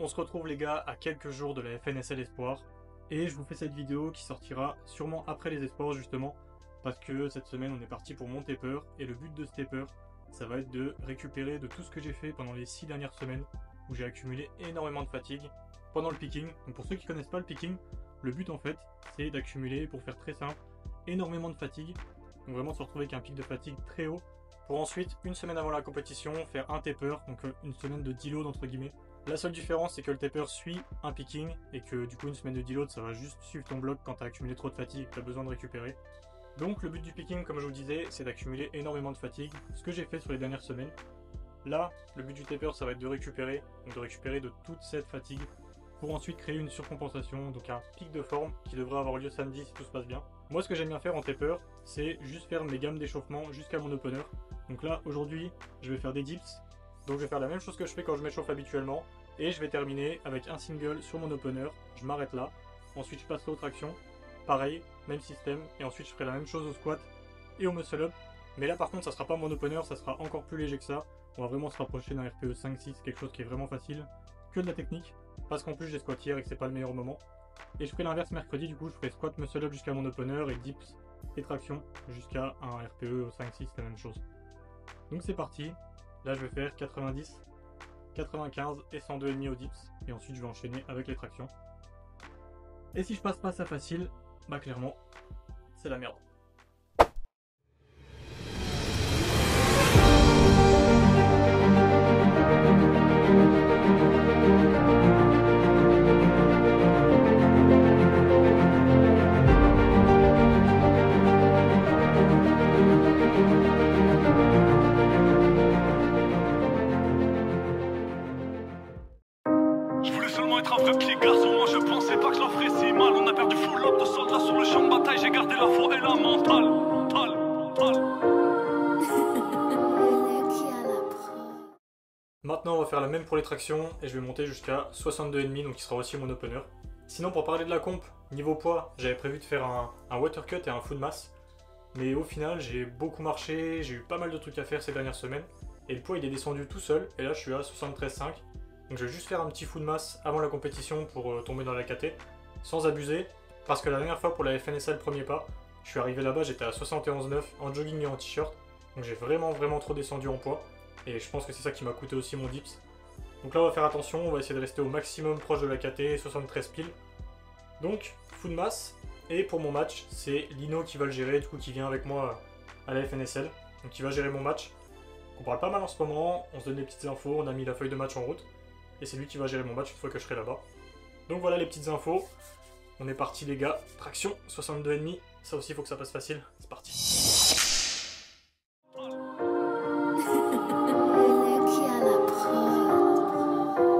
On se retrouve les gars à quelques jours de la FNSL Espoir et je vous fais cette vidéo qui sortira sûrement après les Espoirs justement parce que cette semaine on est parti pour mon taper et le but de ce taper ça va être de récupérer de tout ce que j'ai fait pendant les 6 dernières semaines où j'ai accumulé énormément de fatigue pendant le picking. Donc pour ceux qui connaissent pas le picking, le but en fait c'est d'accumuler, pour faire très simple, énormément de fatigue, donc vraiment se retrouver avec un pic de fatigue très haut pour ensuite une semaine avant la compétition faire un taper, donc une semaine de deload entre guillemets. La seule différence c'est que le taper suit un picking et que du coup une semaine de deload ça va juste suivre ton bloc quand tu as accumulé trop de fatigue et que tu as besoin de récupérer. Donc le but du picking, comme je vous disais, c'est d'accumuler énormément de fatigue, ce que j'ai fait sur les dernières semaines. Là, le but du taper ça va être de récupérer de toute cette fatigue pour ensuite créer une surcompensation, donc un pic de forme qui devrait avoir lieu samedi si tout se passe bien. Moi ce que j'aime bien faire en taper, c'est juste faire mes gammes d'échauffement jusqu'à mon opener. Donc là aujourd'hui je vais faire des dips, donc je vais faire la même chose que je fais quand je m'échauffe habituellement, et je vais terminer avec un single sur mon opener, je m'arrête là, ensuite je passe l'autre action, pareil, même système, et ensuite je ferai la même chose au squat et au muscle up. Mais là par contre ça sera pas mon opener, ça sera encore plus léger que ça, on va vraiment se rapprocher d'un RPE 5-6, quelque chose qui est vraiment facile, que de la technique, parce qu'en plus j'ai squat hier et que c'est pas le meilleur moment. Et je ferai l'inverse mercredi, du coup je ferai squat muscle up jusqu'à mon opener et dips et traction jusqu'à un RPE 5-6, la même chose. Donc c'est parti, là je vais faire 90, 95 et 102,5 au dips, et ensuite je vais enchaîner avec les tractions. Et si je passe pas ça facile, bah clairement, c'est la merde. Je voulais seulement être un vrai petit garçon, moi je pensais pas que je leur ferais si mal. On a perdu full up de soldats sur le champ de bataille, j'ai gardé la foi et la mentale. Maintenant on va faire la même pour les tractions et je vais monter jusqu'à 62,5, donc qui sera aussi mon opener. Sinon pour parler de la comp, niveau poids, j'avais prévu de faire un water cut et un foot mass. Mais au final j'ai beaucoup marché, j'ai eu pas mal de trucs à faire ces dernières semaines. Et le poids il est descendu tout seul, et là je suis à 73,5. Donc je vais juste faire un petit foot mass avant la compétition pour tomber dans la KT, sans abuser. Parce que la dernière fois pour la FNSL premier pas, je suis arrivé là-bas, j'étais à 71,9 en jogging et en t-shirt. Donc j'ai vraiment trop descendu en poids. Et je pense que c'est ça qui m'a coûté aussi mon dips. Donc là on va faire attention, on va essayer de rester au maximum proche de la KT, 73 piles. Donc foot mass. Et pour mon match, c'est Lino qui va le gérer, du coup qui vient avec moi à la FNSL. Donc qui va gérer mon match. On parle pas mal en ce moment, on se donne des petites infos, on a mis la feuille de match en route. Et c'est lui qui va gérer mon match une fois que je serai là-bas. Donc voilà les petites infos. On est parti les gars. Traction, 62,5. Ça aussi il faut que ça passe facile. C'est parti.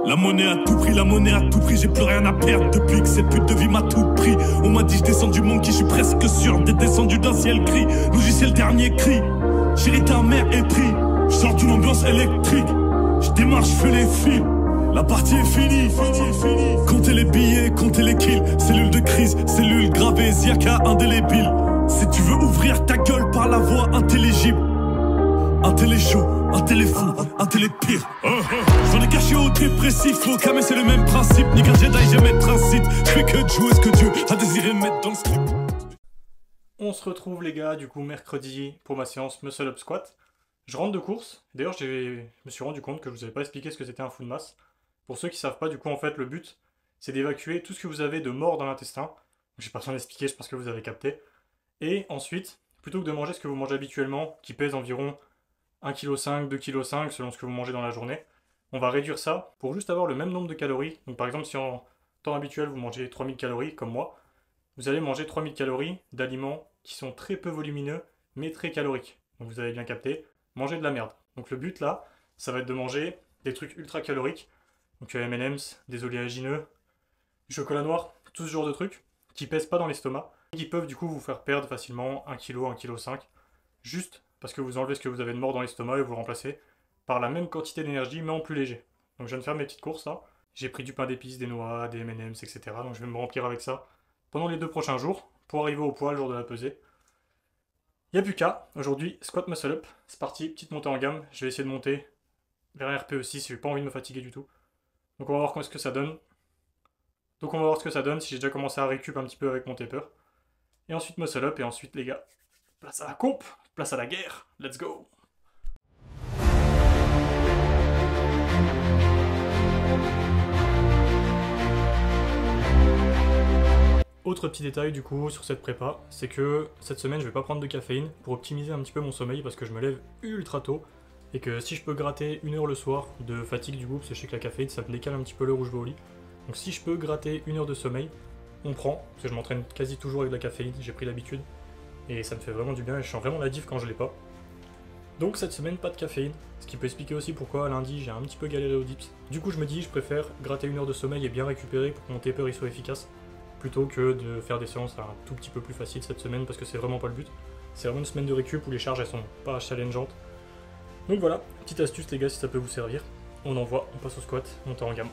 La monnaie à tout prix, la monnaie à tout prix, j'ai plus rien à perdre depuis que cette pute de vie m'a tout pris. On m'a dit je descends du monde qui je suis presque sûr d'être descendu d'un ciel gris. Logiciel dernier cri, chérie ta mère est pris. Je sors d'une ambiance électrique, je démarre, je fais les fils. La partie est finie, comptez les billets, comptez les kills. Cellule de crise, cellule gravée, Ziaka indélébile. Si tu veux ouvrir ta gueule par la voix intelligible, un télé chaud, un télé fou, un télé pire. J'en ai caché au dépressif, au camé c'est le même principe. Ni qu'un Jedi, j'aime être un Sith. Je fais que de jouer ce que Dieu a désiré mettre dans le script. On se retrouve les gars, du coup mercredi pour ma séance muscle up squat. Je rentre de course, d'ailleurs je me suis rendu compte que je vous avais pas expliqué ce que c'était un foot mass. Pour ceux qui savent pas, du coup en fait le but c'est d'évacuer tout ce que vous avez de mort dans l'intestin. J'ai pas besoin d'expliquer, je pense que vous avez capté. Et ensuite, plutôt que de manger ce que vous mangez habituellement, qui pèse environ 1,5 kg, 2,5 kg selon ce que vous mangez dans la journée, on va réduire ça pour juste avoir le même nombre de calories. Donc par exemple si en temps habituel vous mangez 3000 calories comme moi, vous allez manger 3000 calories d'aliments qui sont très peu volumineux mais très caloriques. Donc vous avez bien capté, manger de la merde. Donc le but là, ça va être de manger des trucs ultra caloriques, donc M&M's, des oléagineux, du chocolat noir, tout ce genre de trucs qui pèsent pas dans l'estomac et qui peuvent du coup vous faire perdre facilement 1 kg, 1,5 kg, juste parce que vous enlevez ce que vous avez de mort dans l'estomac et vous le remplacez par la même quantité d'énergie mais en plus léger. Donc je viens de faire mes petites courses là, j'ai pris du pain d'épices, des noix, des M&M's, etc. Donc je vais me remplir avec ça pendant les 2 prochains jours pour arriver au poids le jour de la pesée. Il n'y a plus qu'à, aujourd'hui squat muscle up, c'est parti, petite montée en gamme, je vais essayer de monter vers un RPE 6, j'ai pas envie de me fatiguer du tout. Donc on va voir ce que ça donne. Donc on va voir ce que ça donne si j'ai déjà commencé à récup un petit peu avec mon taper. Et ensuite muscle up et ensuite les gars, place à la comp, place à la guerre, let's go. Autre petit détail du coup sur cette prépa, c'est que cette semaine je vais pas prendre de caféine pour optimiser un petit peu mon sommeil parce que je me lève ultra tôt et que si je peux gratter 1 heure le soir de fatigue du coup, parce que je sais que la caféine ça me décale un petit peu l'heure où je vais au lit. Donc si je peux gratter 1 heure de sommeil, on prend, parce que je m'entraîne quasi toujours avec de la caféine, j'ai pris l'habitude et ça me fait vraiment du bien et je sens vraiment la diff quand je l'ai pas. Donc cette semaine pas de caféine, ce qui peut expliquer aussi pourquoi lundi j'ai un petit peu galéré au dips. Du coup je me dis je préfère gratter 1 heure de sommeil et bien récupérer pour que mon taper il soit efficace, plutôt que de faire des séances un tout petit peu plus faciles cette semaine parce que c'est vraiment pas le but. C'est vraiment une semaine de récup où les charges elles sont pas challengeantes. Donc voilà, petite astuce les gars si ça peut vous servir. On envoie, on passe au squat, monter en gamme.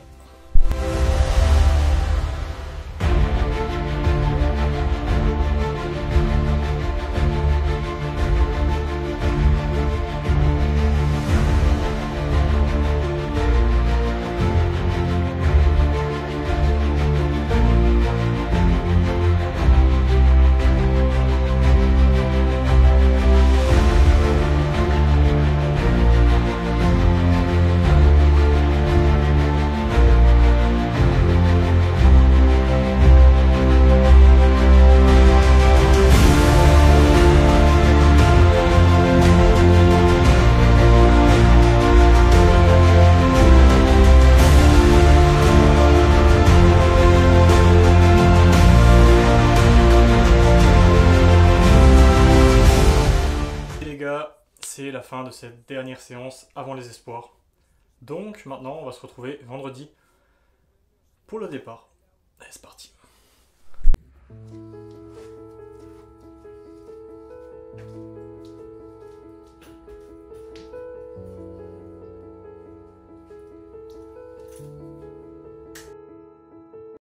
C'est la fin de cette dernière séance avant les espoirs. Donc maintenant on va se retrouver vendredi pour le départ. Allez c'est parti.